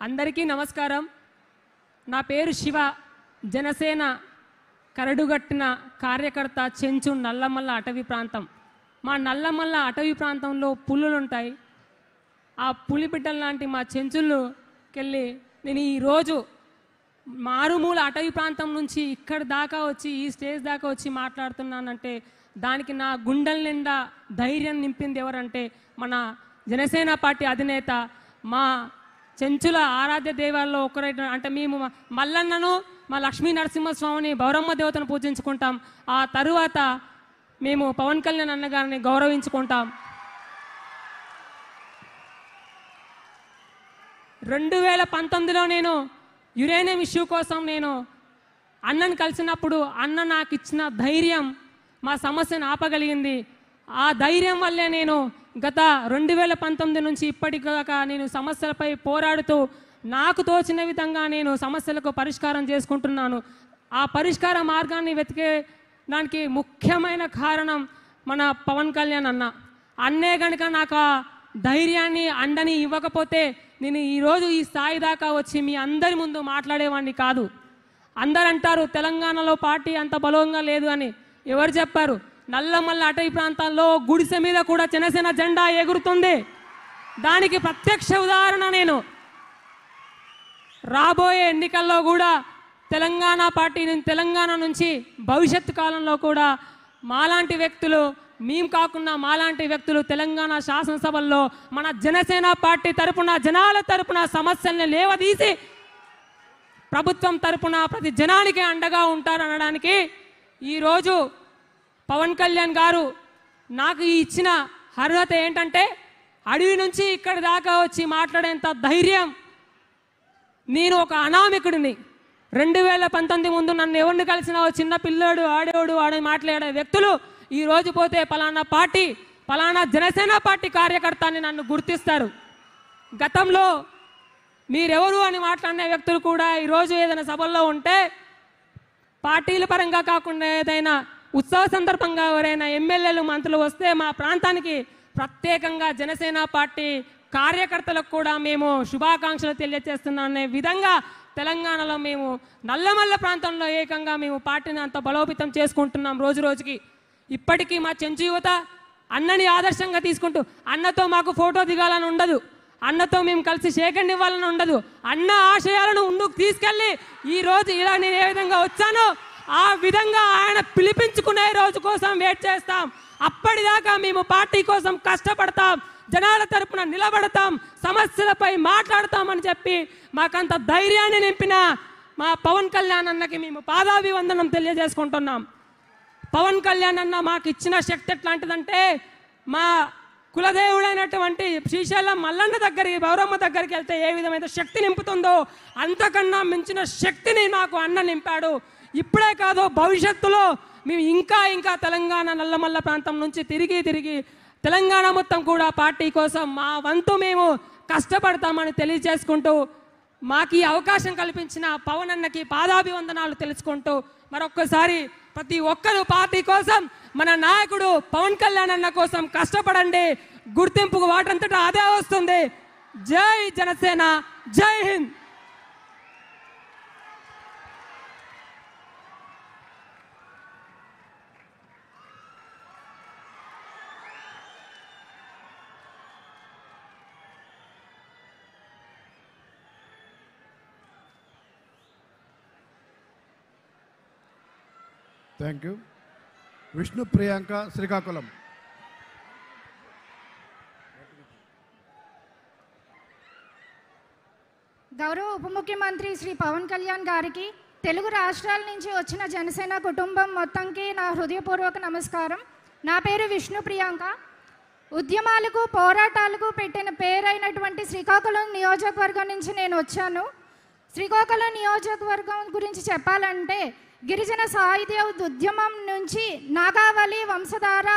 అందరికీ నమస్కారం. నా పేరు శివ. జనసేన కరడుగట్టిన కార్యకర్త. చెంచు నల్లమల్ల అటవీ ప్రాంతం. మా నల్లమల్ల అటవీ ప్రాంతంలో పులులు ఉంటాయి. ఆ పులి బిడ్డల లాంటి మా చెంచుల్లోకెళ్ళి నేను ఈరోజు మారుమూల అటవీ ప్రాంతం నుంచి ఇక్కడి దాకా వచ్చి ఈ స్టేజ్ దాకా వచ్చి మాట్లాడుతున్నానంటే దానికి నా గుండెల నిండా ధైర్యం నింపింది ఎవరంటే మన జనసేన పార్టీ అధినేత, మా చెంచుల ఆరాధ్య దేవాల్లో ఒకరైన అంటే మేము మల్లన్నను, మా లక్ష్మీ నరసింహస్వామిని, బౌరమ్మ దేవతను పూజించుకుంటాం. ఆ తరువాత మేము పవన్ కళ్యాణ్ అన్నగారిని గౌరవించుకుంటాం. 2019లో నేను యురేనియం ఇష్యూ కోసం నేను అన్నను కలిసినప్పుడు అన్న నాకు ఇచ్చిన ధైర్యం మా సమస్యను ఆపగలిగింది. ఆ ధైర్యం వల్లే నేను గత 2019 నుంచి ఇప్పటిదాకా నేను సమస్యలపై పోరాడుతూ నాకు తోచిన విధంగా నేను సమస్యలకు పరిష్కారం చేసుకుంటున్నాను. ఆ పరిష్కార మార్గాన్ని వెతికే దానికి ముఖ్యమైన కారణం మన పవన్ కళ్యాణ్ అన్న. అన్నే కనుక నాకు ఆ ధైర్యాన్ని అండని ఇవ్వకపోతే నేను ఈరోజు ఈ స్థాయి దాకా వచ్చి మీ అందరి ముందు మాట్లాడేవాడిని కాదు. అందరు అంటారు తెలంగాణలో పార్టీ అంత బలంగా లేదు అని. ఎవరు చెప్పారు? నల్లమల్ల అటవీ ప్రాంతాల్లో గుడిసె మీద కూడా జనసేన జెండా ఎగురుతుంది. దానికి ప్రత్యక్ష ఉదాహరణ నేను. రాబోయే ఎన్నికల్లో కూడా తెలంగాణ పార్టీని తెలంగాణ నుంచి భవిష్యత్తు కాలంలో కూడా మాలాంటి వ్యక్తులు, మేము కాకుండా మాలాంటి వ్యక్తులు తెలంగాణ శాసనసభల్లో మన జనసేన పార్టీ తరపున జనాల తరపున సమస్యల్ని లేవదీసి ప్రభుత్వం తరపున ప్రతి జనానికి అండగా ఉంటారనడానికి ఈరోజు పవన్ కళ్యాణ్ గారు నాకు ఇచ్చిన అర్హత ఏంటంటే అడవి నుంచి ఇక్కడి దాకా వచ్చి మాట్లాడేంత ధైర్యం. నేను ఒక అనామికుడిని. 2019 ముందు నన్ను ఎవరిని కలిసినా చిన్న పిల్లోడు ఆడేవాడు ఆడే మాట్లాడే వ్యక్తులు ఈరోజు పోతే పలానా పార్టీ, పలానా జనసేన పార్టీ కార్యకర్త అని నన్ను గుర్తిస్తారు. గతంలో మీరెవరు అని మాట్లాడిన వ్యక్తులు కూడా ఈరోజు ఏదైనా సభల్లో ఉంటే పార్టీల పరంగా కాకుండా ఏదైనా ఉత్సవ సందర్భంగా ఎవరైనా ఎమ్మెల్యేలు, మంత్రులు వస్తే మా ప్రాంతానికి ప్రత్యేకంగా జనసేన పార్టీ కార్యకర్తలకు కూడా మేము శుభాకాంక్షలు తెలియజేస్తున్నాం అనే విధంగా తెలంగాణలో మేము నల్లమల్ల ప్రాంతంలో ఏకంగా మేము పార్టీని అంత బలోపేతం చేసుకుంటున్నాం రోజు రోజుకి. ఇప్పటికీ మా చెంచు యువత అన్నని ఆదర్శంగా తీసుకుంటూ అన్నతో మాకు ఫోటో దిగాలని ఉండదు, అన్నతో మేము కలిసి షేకండ్ ఇవ్వాలని ఉండదు. అన్న ఆశయాలను ముందుకు తీసుకెళ్ళి ఈరోజు ఇలా నేను ఏ విధంగా వచ్చానో ఆ విధంగా ఆయన పిలిపించుకునే రోజు కోసం వెయిట్ చేస్తాం. అప్పటిదాకా మేము పార్టీ కోసం కష్టపడతాం, జనాల తరపున నిలబడతాం, సమస్యలపై మాట్లాడతామని చెప్పి మాకంత ధైర్యాన్ని నింపిన మా పవన్ కళ్యాణ్ అన్నకి మేము పాదాభివందనం తెలియజేసుకుంటున్నాం. పవన్ కళ్యాణ్ అన్న మాకు ఇచ్చిన శక్తి ఎట్లాంటిదంటే మా కులదేవుడైనటువంటి శ్రీశైలం మల్లన్న దగ్గరికి, బౌరమ్మ దగ్గరికి వెళ్తే ఏ విధమైన శక్తి నింపుతుందో అంతకన్నా మించిన శక్తిని మాకు అన్న నింపాడు. ఇప్పుడే కాదు, భవిష్యత్తులో మేము ఇంకా ఇంకా తెలంగాణ నల్లమల్ల ప్రాంతం నుంచి తిరిగి తెలంగాణ మొత్తం కూడా పార్టీ కోసం మా వంతు మేము కష్టపడతామని తెలియజేసుకుంటూ మాకు ఈ అవకాశం కల్పించిన పవన్ అన్నకి పాదాభివందనాలు తెలుసుకుంటూ మరొక్కసారి ప్రతి ఒక్కరు పార్టీ కోసం, మన నాయకుడు పవన్ కళ్యాణ్ అన్న కోసం కష్టపడండి. గుర్తింపు వాటంతటా అదే వస్తుంది. జై జనసేన, జై హింద్. Thank you. విష్ణు ప్రియాంక, శ్రీకాకుళం. గౌరవ ఉప ముఖ్యమంత్రి శ్రీ పవన్ కళ్యాణ్ గారికి, తెలుగు రాష్ట్రాల నుంచి వచ్చిన జనసేన కుటుంబం మొత్తంకి నా హృదయపూర్వక నమస్కారం. నా పేరు విష్ణు ప్రియాంక. ఉద్యమాలకు, పోరాటాలకు పెట్టిన పేరైనటువంటి శ్రీకాకుళం నియోజకవర్గం నుంచి నేను వచ్చాను. శ్రీకాకుళం నియోజకవర్గం గురించి చెప్పాలంటే గిరిజన సాహిత్య ఉద్యమం నుంచి నాగావళి వంశధార